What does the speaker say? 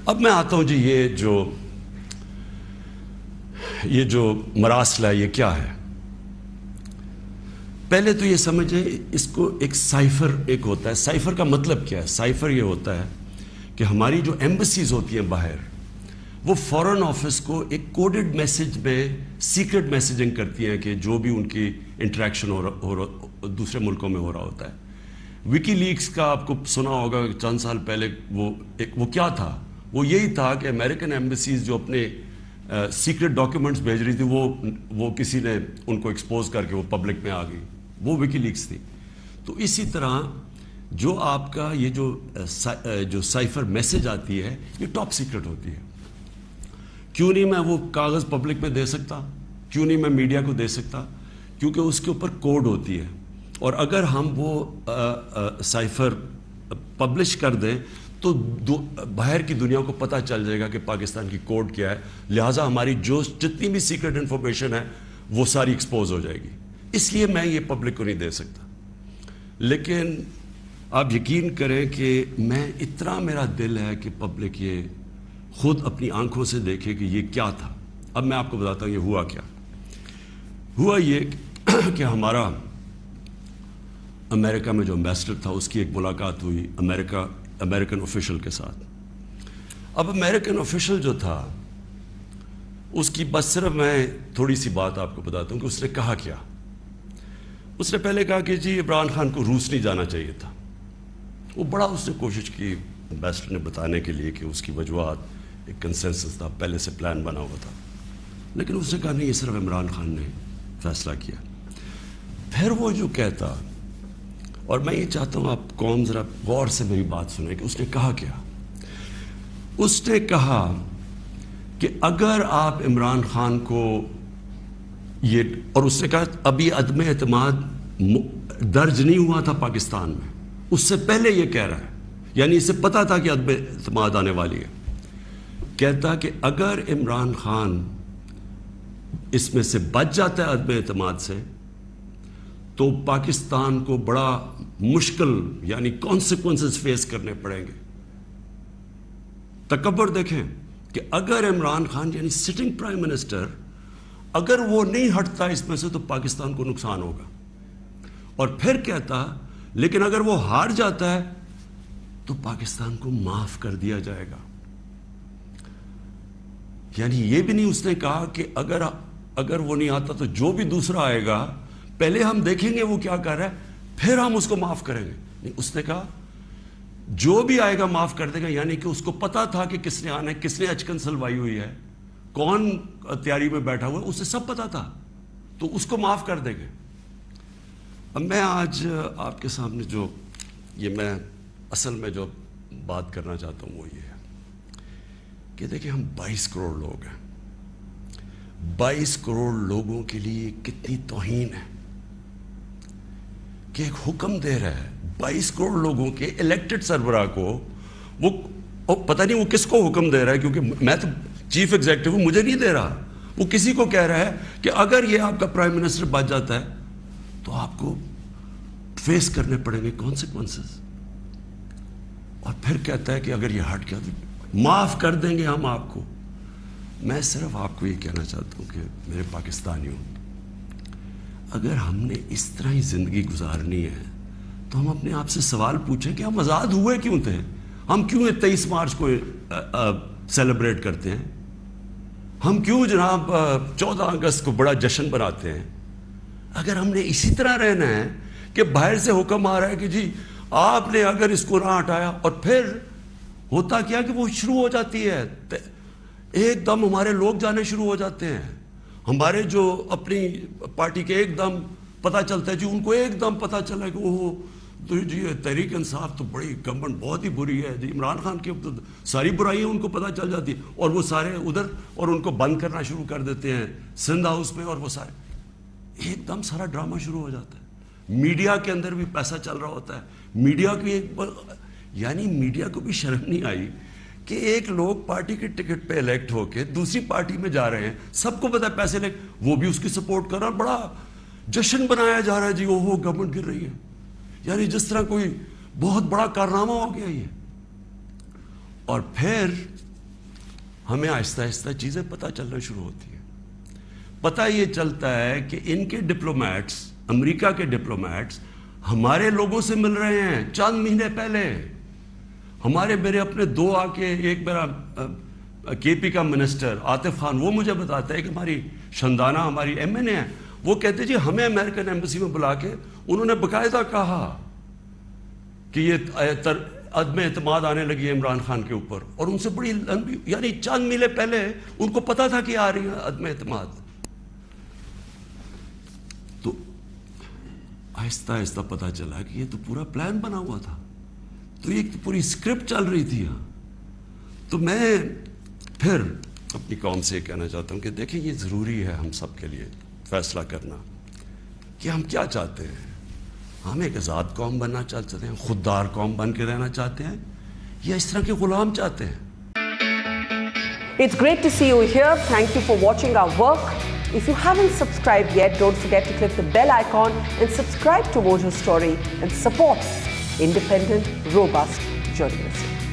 اب میں آتا ہوں جی، یہ جو مراسلہ ہے یہ کیا ہے؟ پہلے تو یہ سمجھیں اس کو ایک سائفر ایک ہوتا ہے. سائفر کا مطلب کیا ہے؟ سائفر یہ ہوتا ہے کہ ہماری جو ایمبسیز ہوتی ہیں باہر، وہ فورن آفس کو ایک کوڈڈ میسج میں سیکرٹ میسیجنگ کرتی ہیں کہ جو بھی ان کی انٹریکشن دوسرے ملکوں میں ہو رہا ہوتا ہے. وکی لیکس کا آپ کو سنا ہوگا چند سال پہلے. وہ کیا تھا؟ وہ یہی تھا کہ امریکن ایمبسیز جو اپنے سیکرٹ ڈاکیومنٹس بھیج رہی تھی وہ کسی نے ان کو ایکسپوز کر کے وہ پبلک میں آ گئی. وہ وکی لیکس تھی. تو اسی طرح جو آپ کا یہ جو سائفر میسج آتی ہے یہ ٹاپ سیکرٹ ہوتی ہے. کیوں نہیں میں وہ کاغذ پبلک میں دے سکتا؟ کیوں نہیں میں میڈیا کو دے سکتا؟ کیونکہ اس کے اوپر کوڈ ہوتی ہے، اور اگر ہم وہ سائفر پبلش کر دیں تو باہر کی دنیا کو پتہ چل جائے گا کہ پاکستان کی کوڈ کیا ہے. لہٰذا ہماری جتنی بھی سیکرٹ انفارمیشن ہے وہ ساری ایکسپوز ہو جائے گی. اس لیے میں یہ پبلک کو نہیں دے سکتا. لیکن آپ یقین کریں کہ میں اتنا میرا دل ہے کہ پبلک یہ خود اپنی آنکھوں سے دیکھے کہ یہ کیا تھا. اب میں آپ کو بتاتا ہوں یہ ہوا کیا. ہوا یہ کہ ہمارا امریکہ میں جو امبیسڈر تھا اس کی ایک ملاقات ہوئی امریکن آفیشل کے ساتھ. اب امریکن آفیشل جو تھا اس کی بس صرف میں تھوڑی سی بات آپ کو بتاتا ہوں کہ اس نے کہا کیا. اس نے پہلے کہا کہ جی عمران خان کو روس نہیں جانا چاہیے تھا. وہ بڑا اس نے کوشش کی امبیسڈر نے بتانے کے لیے کہ اس کی وجوہات، ایک کنسنسس تھا، پہلے سے پلان بنا ہوا تھا. لیکن اس نے کہا نہیں، یہ صرف عمران خان نے فیصلہ کیا. پھر وہ جو کہتا، اور میں یہ چاہتا ہوں آپ قوم ذرا غور سے میری بات سنیں کہ اس نے کہا کیا. اس نے کہا کہ اگر آپ عمران خان کو اور اس نے کہا ابھی عدم اعتماد درج نہیں ہوا تھا پاکستان میں، اس سے پہلے یہ کہہ رہا ہے، یعنی اسے پتا تھا کہ عدم اعتماد آنے والی ہے. کہتا کہ اگر عمران خان اس میں سے بچ جاتا ہے عدم اعتماد سے تو پاکستان کو بڑا مشکل یعنی کانسیکوینسز فیس کرنے پڑیں گے. تکبر دیکھیں کہ اگر عمران خان یعنی سٹنگ پرائم منسٹر اگر وہ نہیں ہٹتا اس میں سے تو پاکستان کو نقصان ہوگا. اور پھر کہتا لیکن اگر وہ ہار جاتا ہے تو پاکستان کو معاف کر دیا جائے گا. یعنی یہ بھی نہیں اس نے کہا کہ اگر وہ نہیں آتا تو جو بھی دوسرا آئے گا پہلے ہم دیکھیں گے وہ کیا کر رہا ہے پھر ہم اس کو معاف کریں گے. نہیں، اس نے کہا جو بھی آئے گا معاف کر دے گا. یعنی کہ اس کو پتا تھا کہ کس نے آنا ہے، کس نے اچکن سلوائی ہوئی ہے، کون تیاری میں بیٹھا ہوا ہے، اسے سب پتا تھا، تو اس کو معاف کر دیں گے. اب میں آج آپ کے سامنے میں اصل میں جو بات کرنا چاہتا ہوں وہ یہ ہے کہ دیکھیں ہم 22 کروڑ لوگ ہیں. 22 کروڑ لوگوں کے لیے کتنی توہین ہے کہ ایک حکم دے رہا ہے 22 کروڑ لوگوں کے الیکٹڈ سربراہ کو. وہ پتہ نہیں وہ کس کو حکم دے رہا ہے، کیونکہ میں تو چیف ایگزیکٹو ہوں، مجھے نہیں دے رہا. وہ کسی کو کہہ رہا ہے کہ اگر یہ آپ کا پرائم منسٹر بچ جاتا ہے تو آپ کو فیس کرنے پڑیں گے کانسیکوینسز. اور پھر کہتا ہے کہ اگر یہ ہٹ گیا تو معاف کر دیں گے ہم آپ کو. میں صرف آپ کو یہ کہنا چاہتا ہوں کہ میرے پاکستانیوں، اگر ہم نے اس طرح ہی زندگی گزارنی ہے تو ہم اپنے آپ سے سوال پوچھیں کہ ہم آزاد ہوئے کیوں تھے؟ ہم کیوں 23 مارچ کو سیلیبریٹ کرتے ہیں؟ ہم کیوں جناب 14 اگست کو بڑا جشن بناتے ہیں؟ اگر ہم نے اسی طرح رہنا ہے کہ باہر سے حکم آ رہا ہے کہ جی آپ نے اگر اس کو نہ ہٹایا، اور پھر ہوتا کیا کہ وہ شروع ہو جاتی ہے، ایک دم ہمارے لوگ جانے شروع ہو جاتے ہیں. ہمارے جو اپنی پارٹی کے ایک دم پتہ چلتا ہے جی ان کو ایک دم پتہ چلا کہ وہ تو جی تحریک انصاف تو بڑی گورنمنٹ بہت ہی بری ہے جی، عمران خان کی ساری برائیاں ان کو پتہ چل جاتی ہیں اور وہ سارے ادھر اور ان کو بند کرنا شروع کر دیتے ہیں سندھ ہاؤس میں، اور وہ سارے ایک دم سارا ڈرامہ شروع ہو جاتا ہے. میڈیا کے اندر بھی پیسہ چل رہا ہوتا ہے. میڈیا کی یعنی میڈیا کو بھی شرم نہیں آئی کہ ایک لوگ پارٹی کے ٹکٹ پہ الیکٹ ہو کے دوسری پارٹی میں جا رہے ہیں، سب کو پتا ہے پیسے لے، وہ بھی اس کی سپورٹ کر رہا، بڑا جشن بنایا جا رہا ہے جی وہ گورنمنٹ گر رہی ہے. یعنی جس طرح کوئی بہت بڑا کارنامہ ہو گیا یہ. اور پھر ہمیں آہستہ آہستہ چیزیں پتہ چلنا شروع ہوتی ہیں. پتہ یہ چلتا ہے کہ ان کے ڈپلومیٹس، امریکہ کے ڈپلومیٹس ہمارے لوگوں سے مل رہے ہیں چند مہینے پہلے. میرے اپنے دو آ کے، ایک میرا کے پی کا منسٹر عاطف خان، وہ مجھے بتاتا ہے کہ ہماری شندانہ ہماری ایم این اے ہیں، وہ کہتے جی ہمیں امریکن ایمبیسی میں بلا کے انہوں نے باقاعدہ کہا کہ یہ عدم اعتماد آنے لگی ہے عمران خان کے اوپر، اور ان سے بڑی لمبی، یعنی چند مہینے پہلے ان کو پتا تھا کہ آ رہی ہے عدم اعتماد. تو آہستہ آہستہ پتا چلا کہ یہ تو پورا پلان بنا ہوا تھا، تو یہ پوری اسکرپٹ چل رہی تھی یہاں. تو میں پھر اپنی قوم سے کہنا چاہتا ہوں کہ دیکھیں یہ ضروری ہے ہم سب کے لیے فیصلہ کرنا کہ ہم کیا چاہتے ہیں. ہم ایک آزاد قوم بننا چاہتے ہیں، خوددار قوم بن کے رہنا چاہتے ہیں، یا اس طرح کے غلام چاہتے ہیں. It's great to see you here. Thank you for watching our work. If you haven't subscribed yet, don't forget to click the bell icon and subscribe to Mojo Story and support independent, robust journalism.